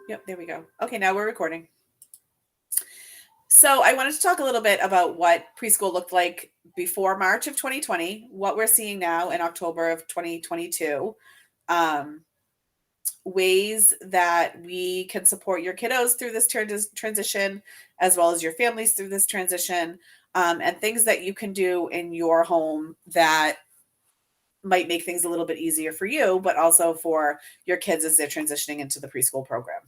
Yep, there we go. Okay, now we're recording. So I wanted to talk a little bit about what preschool looked like before March of 2020, what we're seeing now in October of 2022, um, ways that we can support your kiddos through this transition, as well as your families through this transition, and things that you can do in your home that might make things a little bit easier for you, but also for your kids as they're transitioning into the preschool program.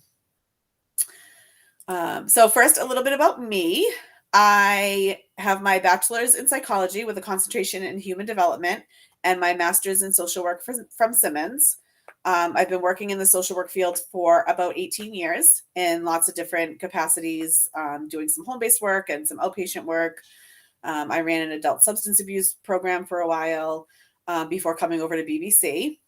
So first, a little bit about me. I have my bachelor's in psychology with a concentration in human development and my master's in social work from Simmons. I've been working in the social work field for about 18 years in lots of different capacities, doing some home-based work and some outpatient work. I ran an adult substance abuse program for a while before coming over to BBC.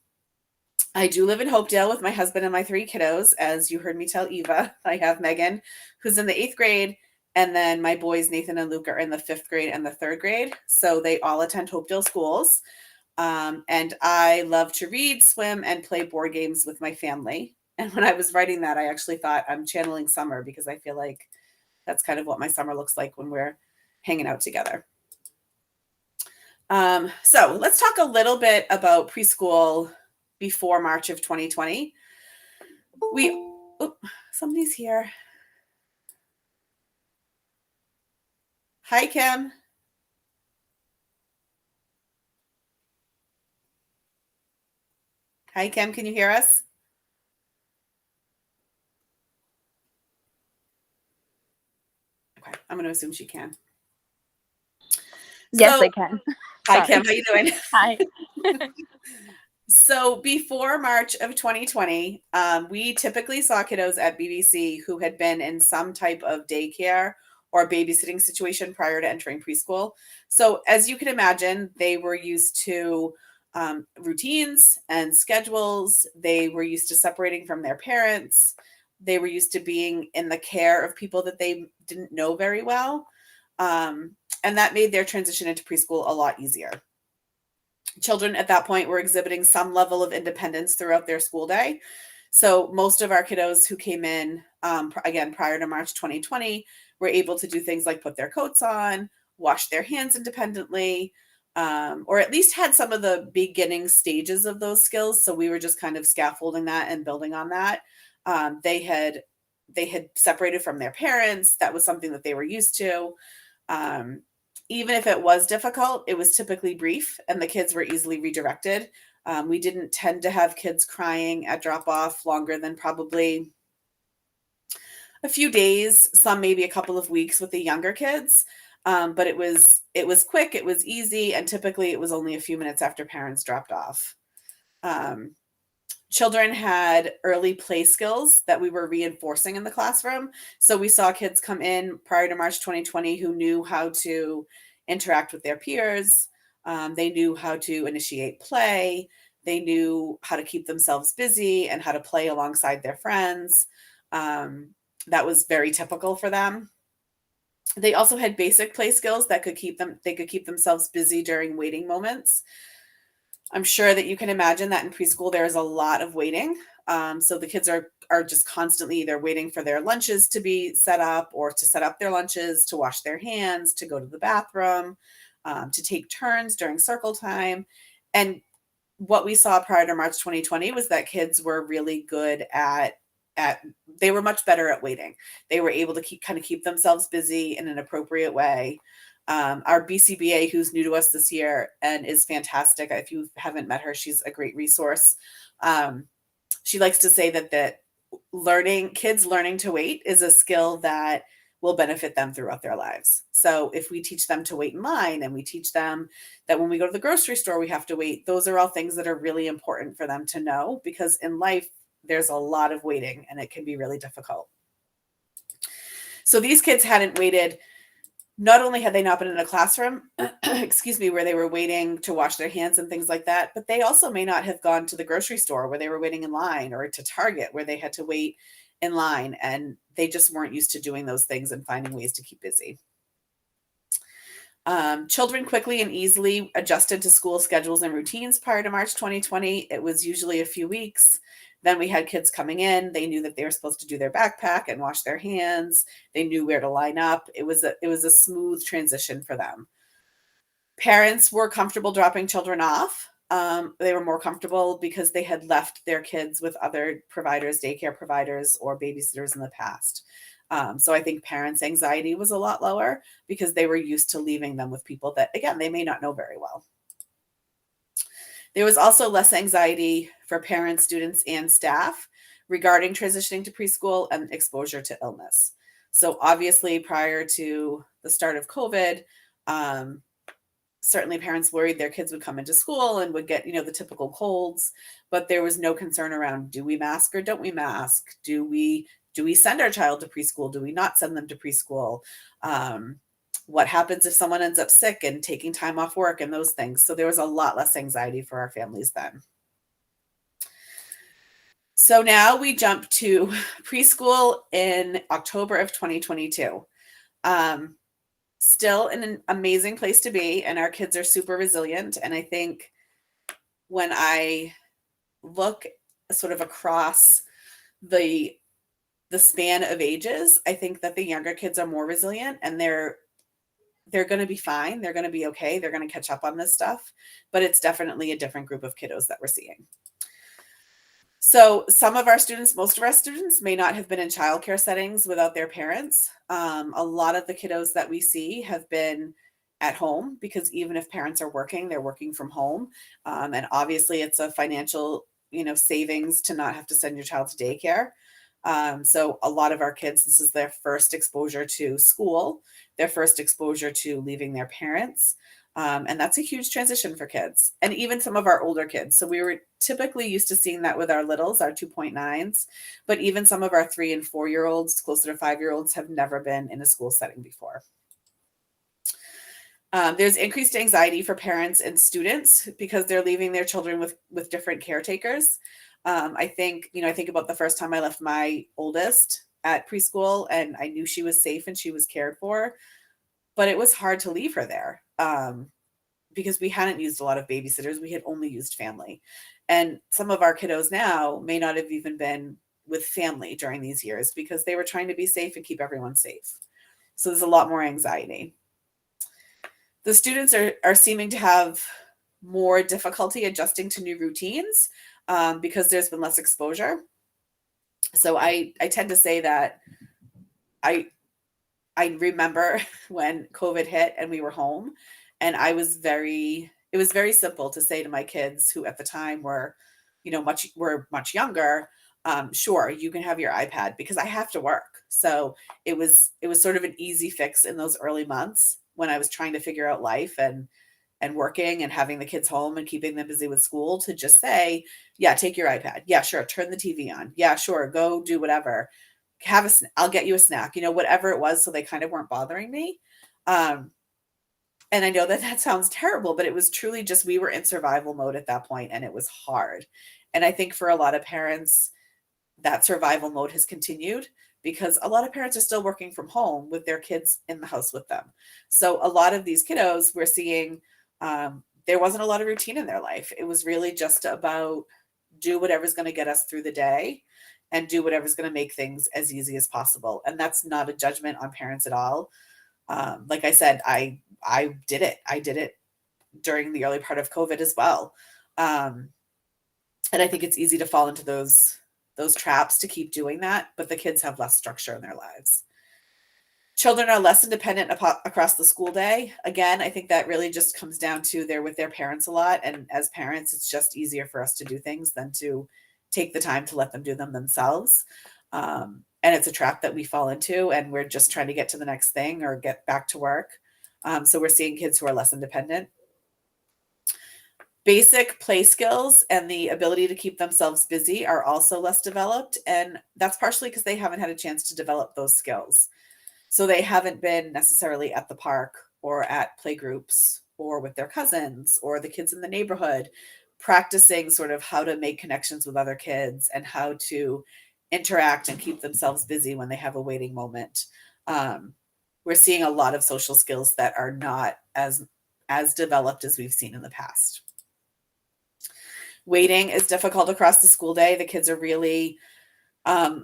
I do live in Hopedale with my husband and my 3 kiddos. As you heard me tell Eva, I have Megan, who's in the 8th grade, and then my boys, Nathan and Luke, are in the 5th grade and the 3rd grade. So they all attend Hopedale schools. And I love to read, swim, and play board games with my family. And when I was writing that, I actually thought I'm channeling summer because I feel like that's kind of what my summer looks like when we're hanging out together. So let's talk a little bit about preschool before March of 2020. Somebody's here. Hi, Kim. Hi, Kim. Can you hear us? Okay, I'm going to assume she can. Yes, I can. Hi, Kim. How you doing? Hi. So before March of 2020, we typically saw kiddos at BBC who had been in some type of daycare or babysitting situation prior to entering preschool. So as you can imagine, they were used to routines and schedules. They were used to separating from their parents. They were used to being in the care of people that they didn't know very well. And that made their transition into preschool a lot easier. Children at that point were exhibiting some level of independence throughout their school day. So most of our kiddos who came in, again, prior to March 2020, were able to do things like put their coats on, wash their hands independently, or at least had some of the beginning stages of those skills. So we were just kind of scaffolding that and building on that. They had separated from their parents. That was something that they were used to. Even if it was difficult, it was typically brief and the kids were easily redirected. We didn't tend to have kids crying at drop off longer than probably a few days, some maybe a couple of weeks with the younger kids. But it was quick, it was easy, and typically it was only a few minutes after parents dropped off. Children had early play skills that we were reinforcing in the classroom. So we saw kids come in prior to March 2020 who knew how to interact with their peers. They knew how to initiate play. They knew how to keep themselves busy and how to play alongside their friends. That was very typical for them. They also had basic play skills that could keep themselves busy during waiting moments. I'm sure that you can imagine that in preschool, there is a lot of waiting. So the kids are just constantly either waiting for their lunches to be set up or to set up their lunches, to wash their hands, to go to the bathroom, to take turns during circle time. And what we saw prior to March 2020 was that kids were really good they were much better at waiting. They were able to keep themselves busy in an appropriate way. Our BCBA, who's new to us this year and is fantastic. If you haven't met her, she's a great resource. She likes to say that kids learning to wait is a skill that will benefit them throughout their lives. So if we teach them to wait in line and we teach them that when we go to the grocery store, we have to wait, those are all things that are really important for them to know, because in life, there's a lot of waiting and it can be really difficult. So these kids hadn't waited. Not only had they not been in a classroom, where they were waiting to wash their hands and things like that, but they also may not have gone to the grocery store where they were waiting in line, or to Target where they had to wait in line, and they just weren't used to doing those things and finding ways to keep busy. Children quickly and easily adjusted to school schedules and routines prior to March 2020. It was usually a few weeks. Then we had kids coming in. They knew that they were supposed to do their backpack and wash their hands. They knew where to line up. It was a smooth transition for them. Parents were comfortable dropping children off. They were more comfortable because they had left their kids with other providers, daycare providers, or babysitters in the past. So I think parents' anxiety was a lot lower because they were used to leaving them with people that, again, they may not know very well. There was also less anxiety for parents, students, and staff regarding transitioning to preschool and exposure to illness. So obviously, prior to the start of COVID, um, certainly parents worried their kids would come into school and would get, the typical colds, but there was no concern around, do we mask or don't we mask? Do we send our child to preschool? Do we not send them to preschool? What happens if someone ends up sick and taking time off work and those things? So there was a lot less anxiety for our families then. So now we jump to preschool in October of 2022. Um, Still an amazing place to be, and our kids are super resilient. And I think when I look sort of across the span of ages, I think that the younger kids are more resilient, and they're going to be fine. They're going to be okay. They're going to catch up on this stuff, but it's definitely a different group of kiddos that we're seeing. So most of our students may not have been in childcare settings without their parents. A lot of the kiddos that we see have been at home because even if parents are working, they're working from home. And obviously it's a financial, savings to not have to send your child to daycare. So a lot of our kids, this is their first exposure to school, their first exposure to leaving their parents. And that's a huge transition for kids and even some of our older kids. So we were typically used to seeing that with our littles, our 2.9s, but even some of our 3 and 4 year olds, closer to 5 year olds, have never been in a school setting before. There's increased anxiety for parents and students because they're leaving their children with different caretakers. I think about the first time I left my oldest at preschool and I knew she was safe and she was cared for, but it was hard to leave her there because we hadn't used a lot of babysitters. We had only used family. And some of our kiddos now may not have even been with family during these years because they were trying to be safe and keep everyone safe. So there's a lot more anxiety. The students are seeming to have more difficulty adjusting to new routines because there's been less exposure. So I tend to say that I remember when COVID hit and we were home, and it was very simple to say to my kids who at the time were, much younger, sure, you can have your iPad because I have to work. So it was sort of an easy fix in those early months when I was trying to figure out life and working and having the kids home and keeping them busy with school to just say, yeah, take your iPad. Yeah, sure. Turn the TV on. Yeah, sure. Go do whatever. I'll get you a snack, whatever it was. So they kind of weren't bothering me. And I know that sounds terrible, but it was truly just, we were in survival mode at that point and it was hard. And I think for a lot of parents, that survival mode has continued because a lot of parents are still working from home with their kids in the house with them. So a lot of these kiddos we're seeing, there wasn't a lot of routine in their life. It was really just about do whatever's going to get us through the day and do whatever's going to make things as easy as possible. And that's not a judgment on parents at all. Like I said, I did it. I did it during the early part of COVID as well. And I think it's easy to fall into those traps to keep doing that, but the kids have less structure in their lives. Children are less independent across the school day. Again, I think that really just comes down to they're with their parents a lot. And as parents, it's just easier for us to do things than to take the time to let them do them themselves. And it's a trap that we fall into, and we're just trying to get to the next thing or get back to work. So we're seeing kids who are less independent. Basic play skills and the ability to keep themselves busy are also less developed. And that's partially because they haven't had a chance to develop those skills. So they haven't been necessarily at the park or at play groups or with their cousins or the kids in the neighborhood, practicing sort of how to make connections with other kids and how to interact and keep themselves busy when they have a waiting moment. We're seeing a lot of social skills that are not as developed as we've seen in the past. Waiting is difficult across the school day. The kids are really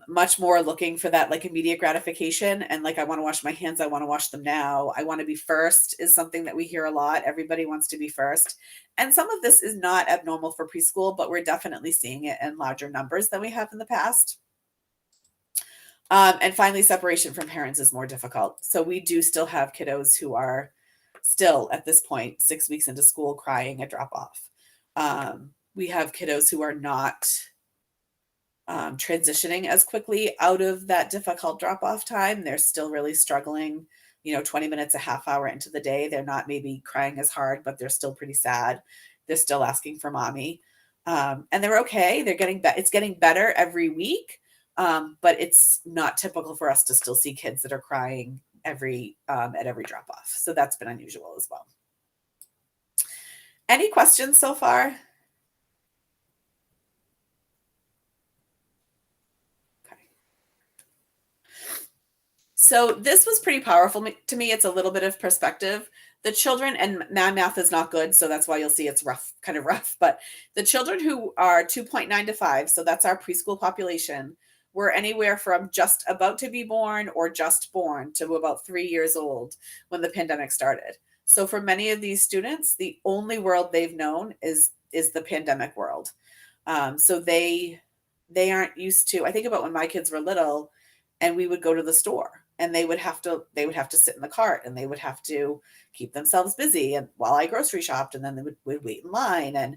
much more looking for that like immediate gratification and like, I want to wash my hands, I want to wash them now, I want to be first is something that we hear a lot. Everybody wants to be first. And some of this is not abnormal for preschool, but we're definitely seeing it in larger numbers than we have in the past. And finally, separation from parents is more difficult. So we do still have kiddos who are still at this point, 6 weeks into school, crying at drop off. We have kiddos who are not transitioning as quickly out of that difficult drop off time. They're still really struggling, 20 minutes, a half hour into the day. They're not maybe crying as hard, but they're still pretty sad. They're still asking for mommy. And they're okay. They're getting it's getting better every week. But it's not typical for us to still see kids that are crying at every drop off. So that's been unusual as well. Any questions so far? So this was pretty powerful to me. It's a little bit of perspective. The children, and my math is not good, so that's why you'll see it's rough, kind of rough. But the children who are 2.9 to 5, so that's our preschool population, were anywhere from just about to be born or just born to about 3 years old when the pandemic started. So for many of these students, the only world they've known is the pandemic world. So they aren't used to. I think about when my kids were little, and we would go to the store, and they would have to sit in the cart, and they would have to keep themselves busy, and while I grocery shopped, and then they would wait in line. And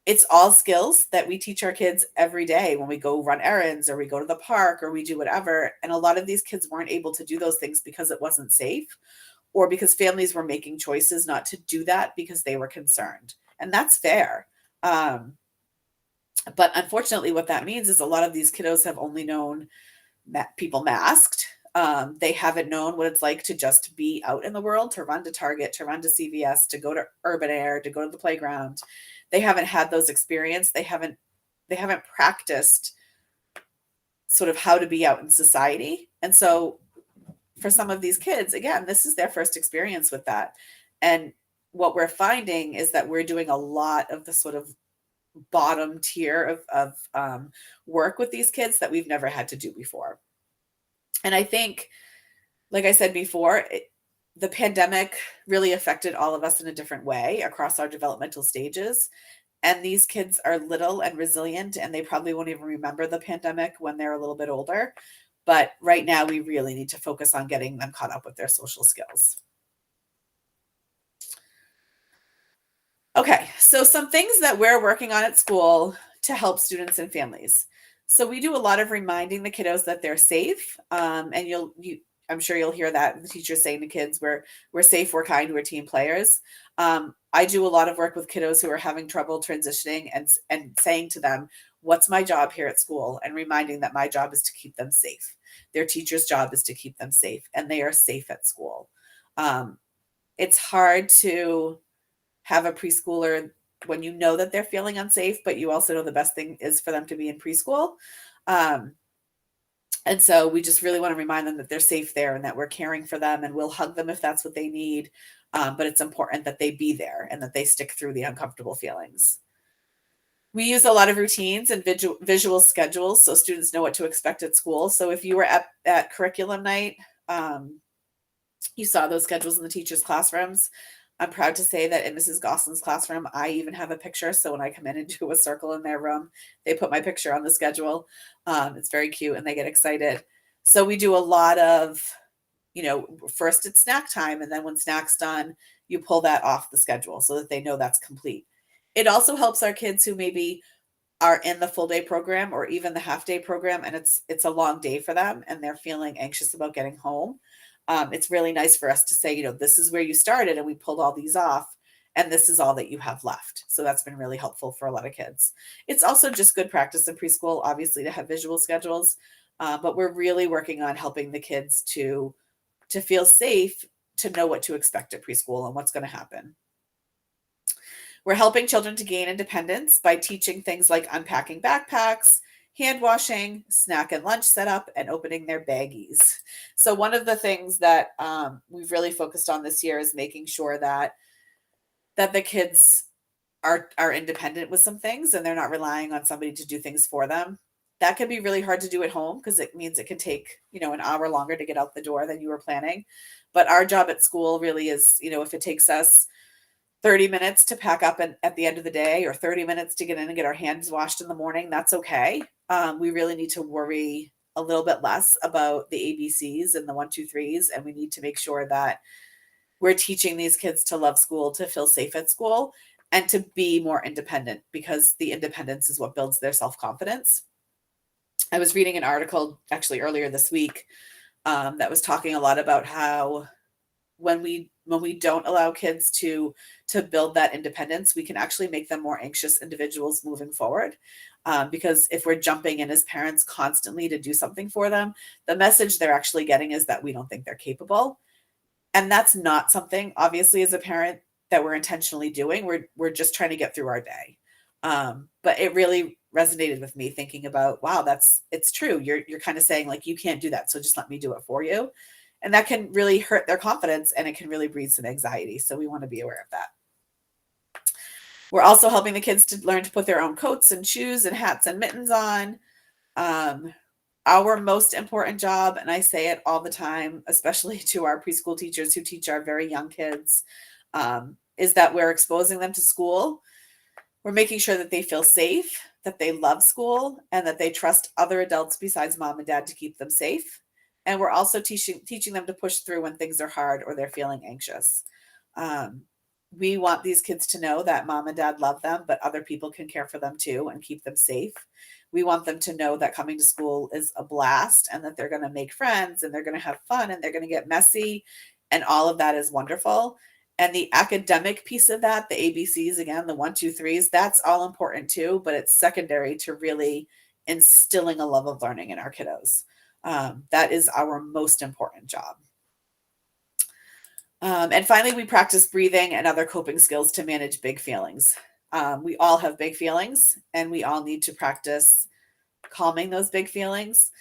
it's all skills that we teach our kids every day when we go run errands or we go to the park or we do whatever. And a lot of these kids weren't able to do those things because it wasn't safe, or because families were making choices not to do that because they were concerned. And that's fair. But unfortunately, what that means is a lot of these kiddos have only known people masked. They haven't known what it's like to just be out in the world, to run to Target, to run to CVS, to go to Urban Air, to go to the playground. They haven't had those experiences. They haven't practiced sort of how to be out in society. And so for some of these kids, again, this is their first experience with that. And what we're finding is that we're doing a lot of the sort of bottom tier of work with these kids that we've never had to do before. And I think, like I said before, the pandemic really affected all of us in a different way across our developmental stages. And these kids are little and resilient, and they probably won't even remember the pandemic when they're a little bit older. But right now, we really need to focus on getting them caught up with their social skills. Okay, so some things that we're working on at school to help students and families. So we do a lot of reminding the kiddos that they're safe, and I'm sure you'll hear that the teachers saying to kids, we're safe, we're kind, we're team players. I do a lot of work with kiddos who are having trouble transitioning, and saying to them, what's my job here at school, and reminding that my job is to keep them safe. Their teacher's job is to keep them safe, and they are safe at school. It's hard to have a preschooler when you know that they're feeling unsafe, but you also know the best thing is for them to be in preschool. And so we just really want to remind them that they're safe there and that we're caring for them, and we'll hug them if that's what they need. But it's important that they be there and that they stick through the uncomfortable feelings. We use a lot of routines and visual schedules so students know what to expect at school. So if you were at curriculum night, you saw those schedules in the teachers' classrooms. I'm proud to say that in Mrs. Goslin's classroom, I even have a picture. So when I come in and do a circle in their room, they put my picture on the schedule. It's very cute and they get excited. So we do a lot of, first it's snack time. And then when snack's done, you pull that off the schedule so that they know that's complete. It also helps our kids who maybe are in the full day program or even the half day program, and it's a long day for them and they're feeling anxious about getting home. It's really nice for us to say, this is where you started and we pulled all these off, and this is all that you have left. So that's been really helpful for a lot of kids. It's also just good practice in preschool, obviously, to have visual schedules, but we're really working on helping the kids to feel safe, to know what to expect at preschool and what's going to happen. We're helping children to gain independence by teaching things like unpacking backpacks, hand washing, snack and lunch setup, and opening their baggies. So one of the things that we've really focused on this year is making sure that the kids are independent with some things and they're not relying on somebody to do things for them. That can be really hard to do at home because it means it can take, an hour longer to get out the door than you were planning. But our job at school really is, if it takes us 30 minutes to pack up at the end of the day or 30 minutes to get in and get our hands washed in the morning, that's okay. We really need to worry a little bit less about the ABCs and the one, two, threes, and we need to make sure that we're teaching these kids to love school, to feel safe at school, and to be more independent because the independence is what builds their self-confidence. I was reading an article actually earlier this week that was talking a lot about how when we don't allow kids to build that independence, we can actually make them more anxious individuals moving forward. Because if we're jumping in as parents constantly to do something for them, the message they're actually getting is that we don't think they're capable. And that's not something, obviously, as a parent that we're intentionally doing. We're just trying to get through our day. But it really resonated with me thinking about, wow, it's true. You're kind of saying like, you can't do that. So just let me do it for you. And that can really hurt their confidence and it can really breed some anxiety. So we want to be aware of that. We're also helping the kids to learn to put their own coats and shoes and hats and mittens on. Our most important job, and I say it all the time, especially to our preschool teachers who teach our very young kids, is that we're exposing them to school. We're making sure that they feel safe, that they love school, and that they trust other adults besides mom and dad to keep them safe. And we're also teaching them to push through when things are hard or they're feeling anxious. We want these kids to know that mom and dad love them, but other people can care for them too and keep them safe. We want them to know that coming to school is a blast and that they're going to make friends and they're going to have fun and they're going to get messy. And all of that is wonderful. And the academic piece of that, the ABCs, again, the one, two, threes, that's all important too, but it's secondary to really instilling a love of learning in our kiddos. That is our most important job. And finally, we practice breathing and other coping skills to manage big feelings. We all have big feelings and we all need to practice calming those big feelings.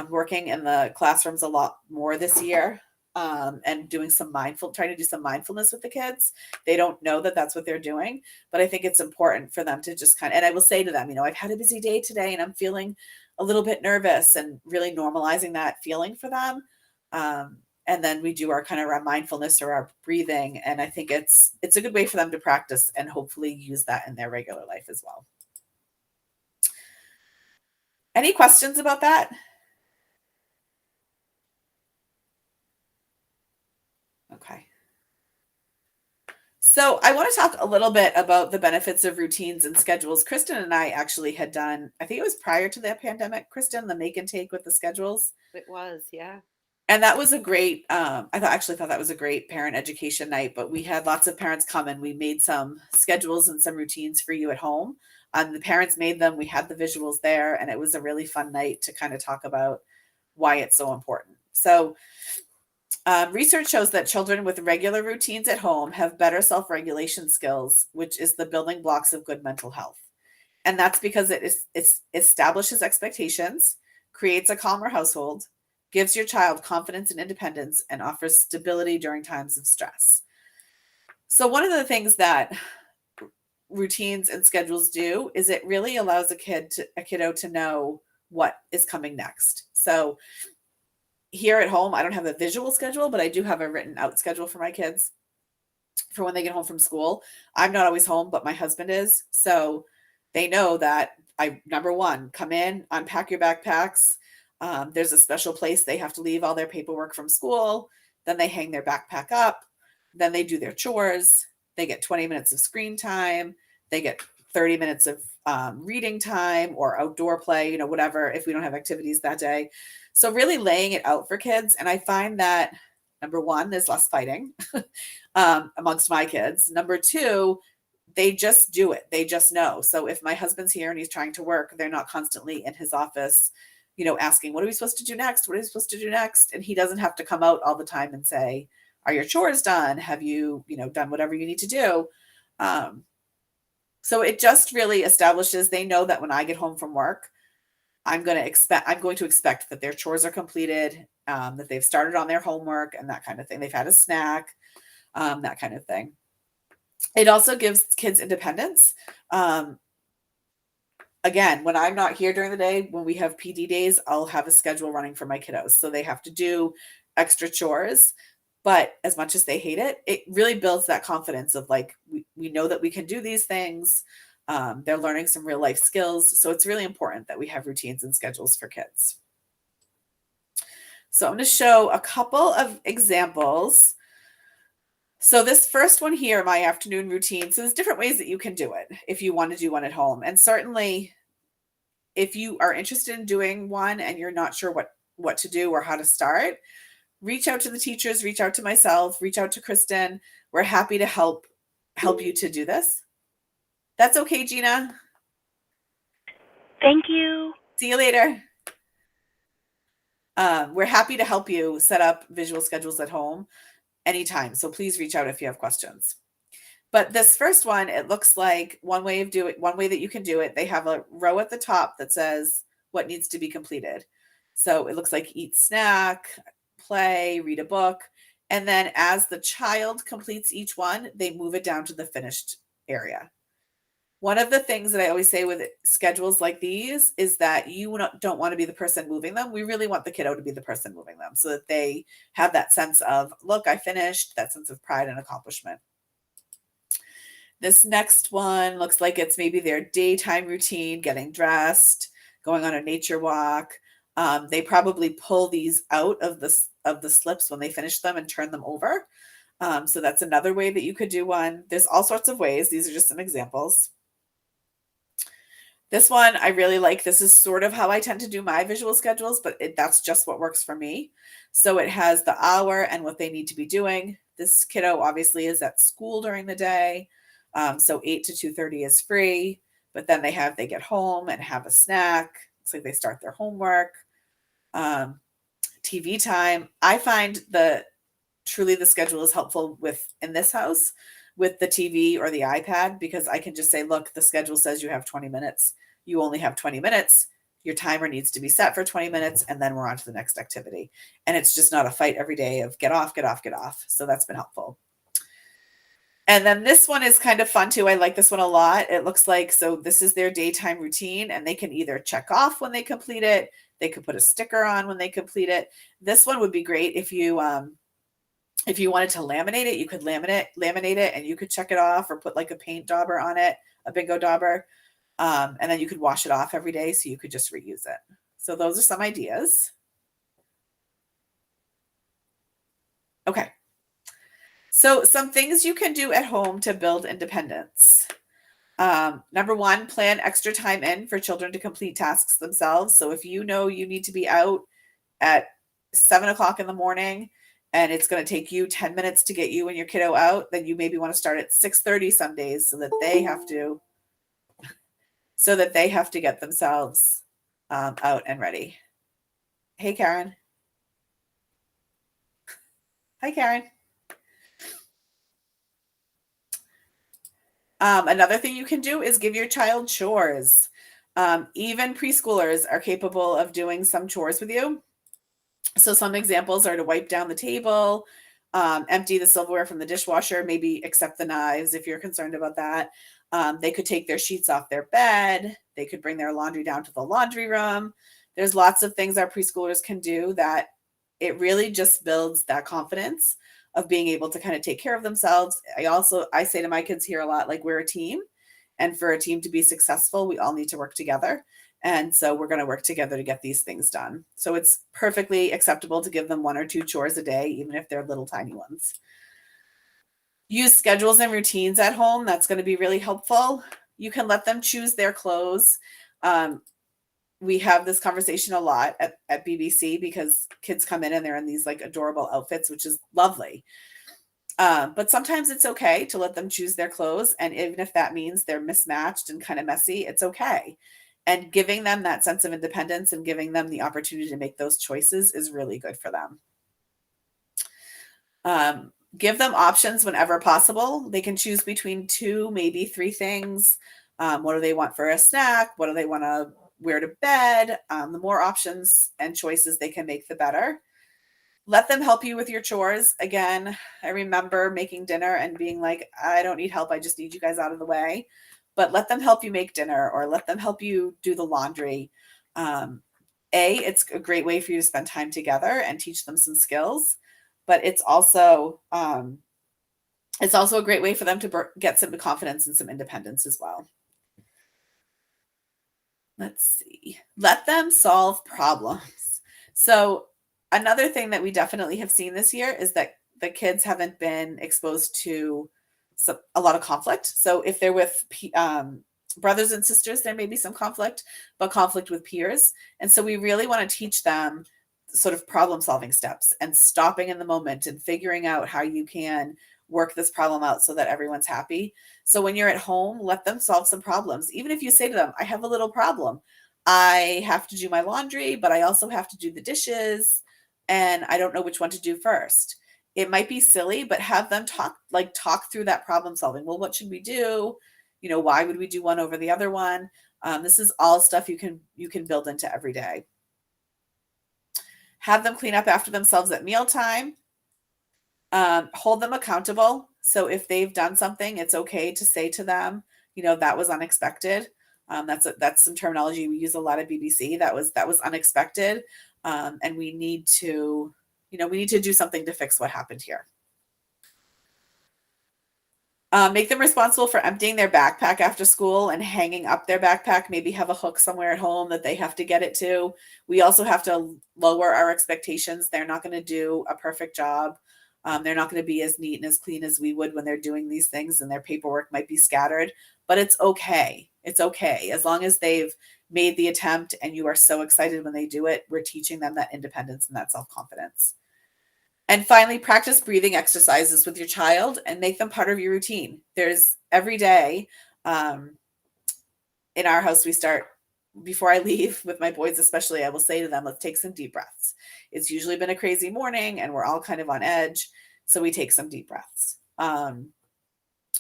Working in the classrooms a lot more this year and trying to do some mindfulness with the kids. They don't know that that's what they're doing, but I think it's important for them to just and I will say to them, I've had a busy day today and I'm feeling a little bit nervous, and really normalizing that feeling for them. And then we do our kind of our mindfulness or our breathing. And I think it's a good way for them to practice and hopefully use that in their regular life as well. Any questions about that? Okay. So I want to talk a little bit about the benefits of routines and schedules. Kristen and I actually had done, I think it was prior to the pandemic, Kristen, the make and take with the schedules. It was, yeah. And that was a great, thought that was a great parent education night, but we had lots of parents come and we made some schedules and some routines for you at home. The parents made them, we had the visuals there, and it was a really fun night to kind of talk about why it's so important. So research shows that children with regular routines at home have better self-regulation skills, which is the building blocks of good mental health. And that's because it establishes expectations, creates a calmer household, gives your child confidence and independence, and offers stability during times of stress. So one of the things that routines and schedules do is it really allows a kiddo to know what is coming next. So here at home, I don't have a visual schedule, but I do have a written out schedule for my kids for when they get home from school. I'm not always home, but my husband is. So they know that number one, come in, unpack your backpacks. There's a special place they have to leave all their paperwork from school. Then they hang their backpack up. Then they do their chores. They get 20 minutes of screen time. They get 30 minutes of reading time or outdoor play, whatever, if we don't have activities that day. So really laying it out for kids. And I find that, number one, there's less fighting amongst my kids. Number two, they just do it. They just know. So if my husband's here and he's trying to work, they're not constantly in his office, asking, what are we supposed to do next? What are we supposed to do next? And he doesn't have to come out all the time and say, are your chores done? Have you, done whatever you need to do? So it just really establishes, they know that when I get home from work, I'm going to expect that their chores are completed, that they've started on their homework and that kind of thing. They've had a snack, that kind of thing. It also gives kids independence. Again, when I'm not here during the day, when we have PD days, I'll have a schedule running for my kiddos. So they have to do extra chores. But as much as they hate it, it really builds that confidence of like, we know that we can do these things. They're learning some real life skills. So it's really important that we have routines and schedules for kids. So I'm going to show a couple of examples. So this first one here, my afternoon routine. So there's different ways that you can do it if you want to do one at home. And certainly if you are interested in doing one and you're not sure what to do or how to start, reach out to the teachers, reach out to myself, reach out to Kristen. We're happy to help you to do this. That's okay, Gina. Thank you. See you later. We're happy to help you set up visual schedules at home anytime. So please reach out if you have questions. But this first one, it looks like one way that you can do it. They have a row at the top that says what needs to be completed. So it looks like eat snack, play, read a book. And then as the child completes each one, they move it down to the finished area. One of the things that I always say with schedules like these is that you don't want to be the person moving them. We really want the kiddo to be the person moving them so that they have that sense of, look, I finished, that sense of pride and accomplishment. This next one looks like it's maybe their daytime routine, getting dressed, going on a nature walk. They probably pull these out of the slips when they finish them and turn them over. So that's another way that you could do one. There's all sorts of ways. These are just some examples. This one I really like. This is sort of how I tend to do my visual schedules, but that's just what works for me. So it has the hour and what they need to be doing. This kiddo obviously is at school during the day. So 8 to 2:30 is free, but then they get home and have a snack. Looks like they start their homework. TV time. I find truly the schedule is helpful in this house with the TV or the iPad, because I can just say, look, the schedule says you have 20 minutes. You only have 20 minutes. Your timer needs to be set for 20 minutes, and then we're on to the next activity. And it's just not a fight every day of get off, get off, get off. So that's been helpful. And then this one is kind of fun too. I like this one a lot. It looks like, so this is their daytime routine, and they can either check off when they complete it. They could put a sticker on when they complete it. This one would be great if you wanted to laminate it, you could laminate it, and you could check it off or put like a paint dauber on it, a bingo dauber. And then you could wash it off every day, so you could just reuse it. So those are some ideas. Okay. So some things you can do at home to build independence. Number one, plan extra time in for children to complete tasks themselves. So if you know you need to be out at 7:00 in the morning and it's going to take you 10 minutes to get you and your kiddo out, then you maybe want to start at 6:30 some days so that they have to get themselves out and ready. Hey, Karen. Hi, Karen. Another thing you can do is give your child chores. Even preschoolers are capable of doing some chores with you. So some examples are to wipe down the table, empty the silverware from the dishwasher, maybe accept the knives if you're concerned about that. They could take their sheets off their bed. They could bring their laundry down to the laundry room. There's lots of things our preschoolers can do that it really just builds that confidence of being able to kind of take care of themselves. I say to my kids here a lot, like, we're a team, and for a team to be successful, we all need to work together. And so we're going to work together to get these things done. So it's perfectly acceptable to give them 1 or 2 chores a day, even if they're little tiny ones. Use schedules and routines at home. That's going to be really helpful. You can let them choose their clothes. We have this conversation a lot at BBC because kids come in and they're in these like adorable outfits, which is lovely. But sometimes it's okay to let them choose their clothes. And even if that means they're mismatched and kind of messy, it's okay. And giving them that sense of independence and giving them the opportunity to make those choices is really good for them. Give them options whenever possible. They can choose between 2, maybe 3 things. What do they want for a snack? What do they want to wear to bed? The more options and choices they can make, the better. Let them help you with your chores. Again, I remember making dinner and being like, I don't need help. I just need you guys out of the way. But let them help you make dinner or let them help you do the laundry. Um, it's a great way for you to spend time together and teach them some skills, but it's also a great way for them to get some confidence and some independence as well. Let's see. Let them solve problems. So, another thing that we definitely have seen this year is that the kids haven't been exposed to a lot of conflict. So, if they're with brothers and sisters, there may be some conflict, but conflict with peers. And so, we really want to teach them sort of problem solving steps and stopping in the moment and figuring out how you can work this problem out so that everyone's happy. So when you're at home, let them solve some problems. Even if you say to them, I have a little problem. I have to do my laundry, but I also have to do the dishes, and I don't know which one to do first. It might be silly, but have them talk through that problem solving. Well, what should we do? Why would we do one over the other one? This is all stuff you can build into every day. Have them clean up after themselves at mealtime. Hold them accountable. So if they've done something, it's okay to say to them, that was unexpected. That's some terminology we use a lot at BBC. That was unexpected, and we need to do something to fix what happened here. Make them responsible for emptying their backpack after school and hanging up their backpack. Maybe have a hook somewhere at home that they have to get it to. We also have to lower our expectations. They're not going to do a perfect job. They're not going to be as neat and as clean as we would when they're doing these things, and their paperwork might be scattered, but it's okay. It's okay. As long as they've made the attempt and you are so excited when they do it, we're teaching them that independence and that self confidence. And finally, practice breathing exercises with your child and make them part of your routine. There's every day um, in our house, we start before I leave with my boys, especially, I will say to them, let's take some deep breaths. It's usually been a crazy morning and we're all kind of on edge. So we take some deep breaths.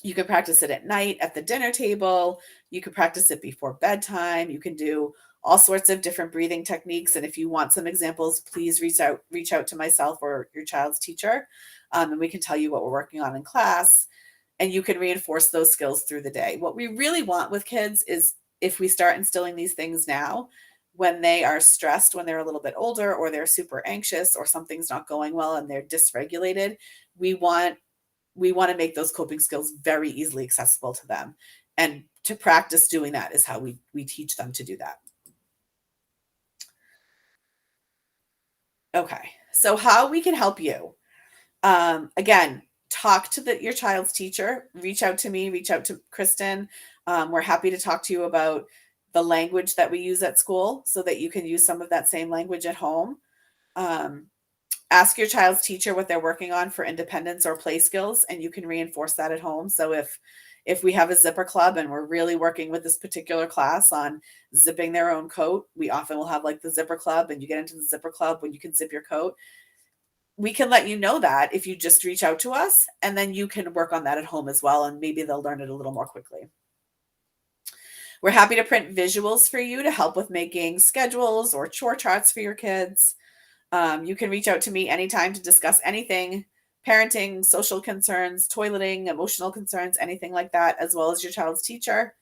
You can practice it at night at the dinner table. You can practice it before bedtime. You can do all sorts of different breathing techniques. And if you want some examples, please reach out to myself or your child's teacher, and we can tell you what we're working on in class. And you can reinforce those skills through the day. What we really want with kids is if we start instilling these things now, when they are stressed, when they're a little bit older, or they're super anxious, or something's not going well and they're dysregulated, we want we want to make those coping skills very easily accessible to them. And to practice doing that is how we teach them to do that. Okay. So how we can help you. Again, talk to your child's teacher, reach out to me, reach out to Kristen. We're happy to talk to you about the language that we use at school so that you can use some of that same language at home. Um, Ask your child's teacher what they're working on for independence or play skills, and you can reinforce that at home. So if we have a zipper club and we're really working with this particular class on zipping their own coat, we often will have like the zipper club, and you get into the zipper club when you can zip your coat. We can let you know that if you just reach out to us, and then you can work on that at home as well, and maybe they'll learn it a little more quickly. We're happy to print visuals for you to help with making schedules or chore charts for your kids. You can reach out to me anytime to discuss anything: parenting, social concerns, toileting, emotional concerns, anything like that, as well as your child's teacher.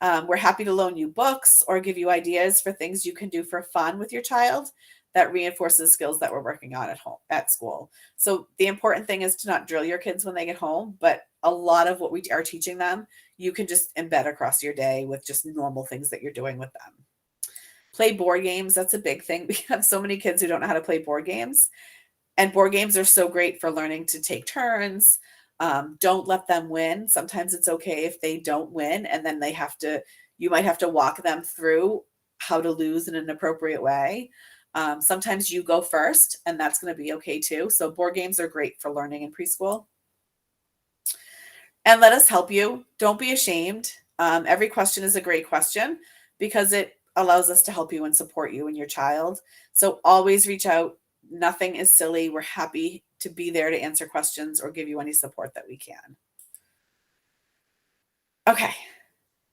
We're happy to loan you books or give you ideas for things you can do for fun with your child that reinforces skills that we're working on at home, at school. So the important thing is to not drill your kids when they get home, but a lot of what we are teaching them, you can just embed across your day with just normal things that you're doing with them. Play board games. That's a big thing. We have so many kids who don't know how to play board games, and board games are so great for learning to take turns. Don't let them win. Sometimes it's okay if they don't win, and then you might have to walk them through how to lose in an appropriate way. Sometimes you go first, and that's going to be okay too. So, board games are great for learning in preschool. And let us help you. Don't be ashamed. Every question is a great question because it allows us to help you and support you and your child. So always reach out. Nothing is silly. We're happy to be there to answer questions or give you any support that we can. Okay,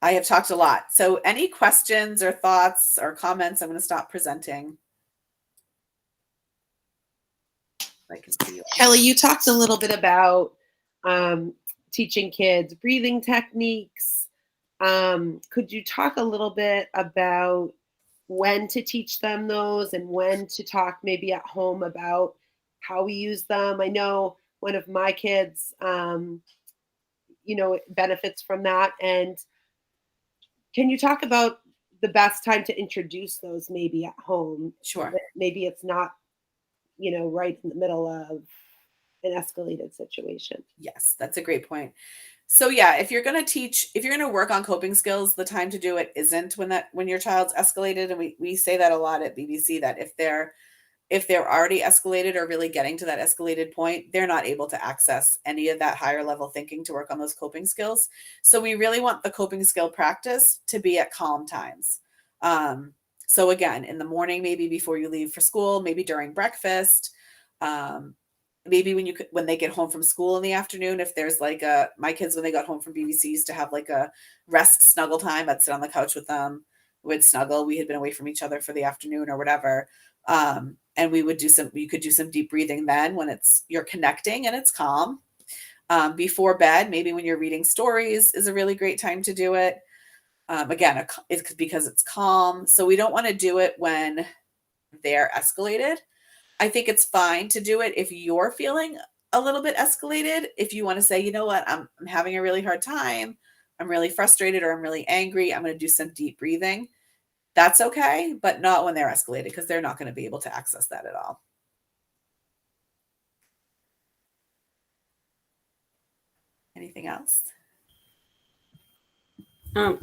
I have talked a lot. So any questions or thoughts or comments? I'm going to stop presenting. I can see you. Kelly, you talked a little bit about teaching kids breathing techniques. Could you talk a little bit about when to teach them those and when to talk maybe at home about how we use them? I know one of my kids, benefits from that. And can you talk about the best time to introduce those maybe at home? So Sure. that maybe it's not, right in the middle of an escalated situation. Yes, that's a great point. So yeah, if you're going to work on coping skills, the time to do it isn't when your child's escalated. And we say that a lot at BBC, that if they're already escalated or really getting to that escalated point, they're not able to access any of that higher level thinking to work on those coping skills. So we really want the coping skill practice to be at calm times. Um, so again, in the morning, maybe before you leave for school, maybe during breakfast, um, maybe when they get home from school in the afternoon, if there's like my kids, when they got home from BBC, used to have like a rest snuggle time. I'd sit on the couch with them, we'd snuggle. We had been away from each other for the afternoon or whatever. And you could do some deep breathing then when you're connecting and it's calm. Before bed, maybe when you're reading stories is a really great time to do it. Again, it's because it's calm. So we don't want to do it when they're escalated. I think it's fine to do it if you're feeling a little bit escalated. If you want to say, you know what, I'm having a really hard time, I'm really frustrated, or I'm really angry, I'm going to do some deep breathing. That's okay, but not when they're escalated, because they're not going to be able to access that at all. Anything else?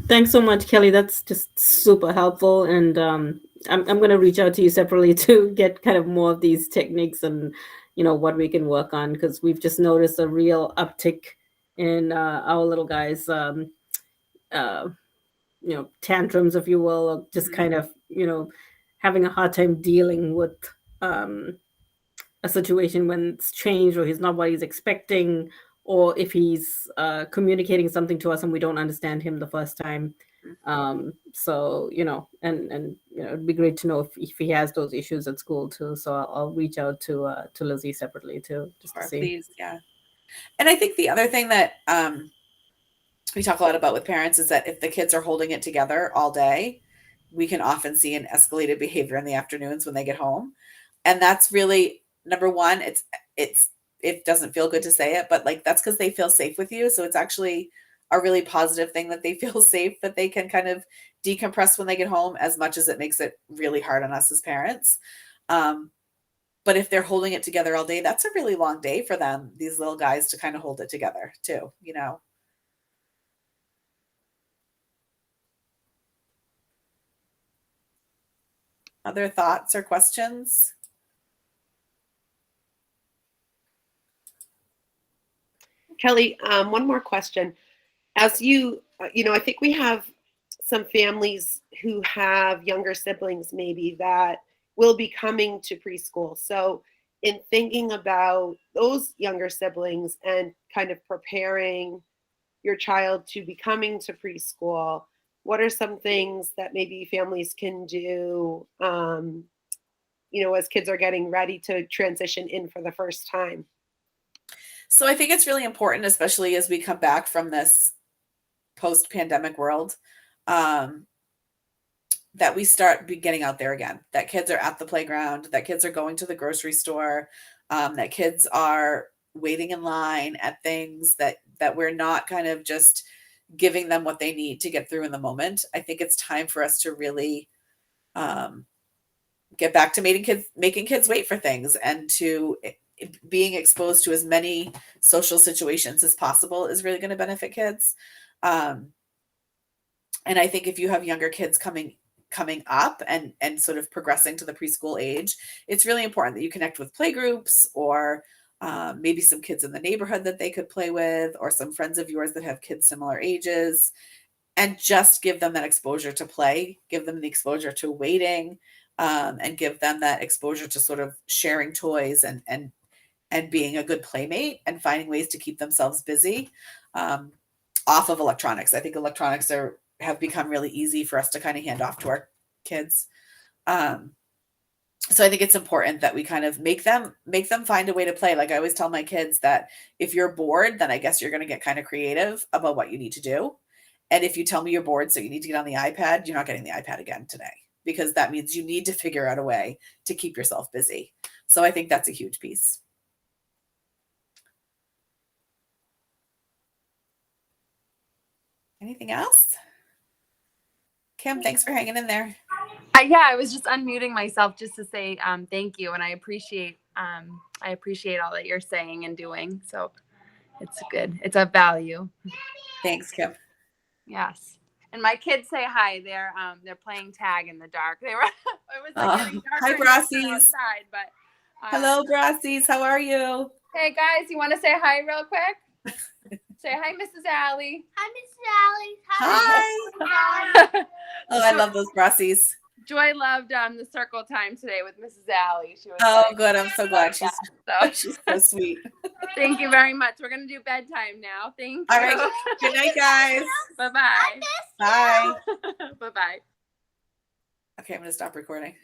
Thanks so much, Kelly. That's just super helpful. And I'm going to reach out to you separately to get kind of more of these techniques and, what we can work on, because we've just noticed a real uptick in our little guys, uh, tantrums, if you will, or just kind of, having a hard time dealing with um, a situation when it's changed or he's not what he's expecting, or if he's communicating something to us and we don't understand him the first time. So and it'd be great to know if he has those issues at school too. So I'll reach out to Lizzie separately too, just to Or see. please, yeah. And I think the other thing that we talk a lot about with parents is that if the kids are holding it together all day, we can often see an escalated behavior in the afternoons when they get home. And that's really number one. It doesn't feel good to say it, but like that's because they feel safe with you. So it's actually a really positive thing that they feel safe, that they can kind of decompress when they get home, as much as it makes it really hard on us as parents. Um, but if they're holding it together all day, that's a really long day for them, these little guys, to kind of hold it together too. Other thoughts or questions? Kelly, one more question. As I think we have some families who have younger siblings maybe that will be coming to preschool. So, in thinking about those younger siblings and kind of preparing your child to be coming to preschool, what are some things that maybe families can do, as kids are getting ready to transition in for the first time? So I think it's really important, especially as we come back from this post-pandemic world, um, that we start getting out there again, that kids are at the playground, that kids are going to the grocery store, that kids are waiting in line at things, that we're not kind of just giving them what they need to get through in the moment. I think it's time for us to really um, get back to making kids wait for things, and to being exposed to as many social situations as possible is really going to benefit kids. Um, and I think if you have younger kids coming up and sort of progressing to the preschool age, it's really important that you connect with play groups, or maybe some kids in the neighborhood that they could play with, or some friends of yours that have kids similar ages, and just give them that exposure to play, give them the exposure to waiting, and give them that exposure to sort of sharing toys, and being a good playmate, and finding ways to keep themselves busy, um, off of electronics. I think electronics have become really easy for us to kind of hand off to our kids. Um, So I think it's important that we kind of make them find a way to play. Like I always tell my kids that if you're bored, then I guess you're going to get kind of creative about what you need to do. And if you tell me you're bored, so you need to get on the iPad, you're not getting the iPad again today, because that means you need to figure out a way to keep yourself busy. So I think that's a huge piece. Anything else? Kim, thanks for hanging in there. Yeah, I was just unmuting myself just to say thank you, and I appreciate all that you're saying and doing. So it's good. It's of value. Thanks, Kim. Yes. And my kids say hi. They're playing tag in the dark. It was like getting darker Hi, and darker Brassies. outside. But Hello, Brassies. How are you? Hey guys, you want to say hi real quick? Say hi, Mrs. Allie. Hi, Mrs. Allie. Hi. Oh, I love those Brassies. Joy loved the circle time today with Mrs. Allie. She was Good. I'm so glad. She's so sweet. Thank you very much. We're going to do bedtime now. Thank you. All right. Good night, guys. Bye-bye. Bye. Bye-bye. Okay, I'm going to stop recording.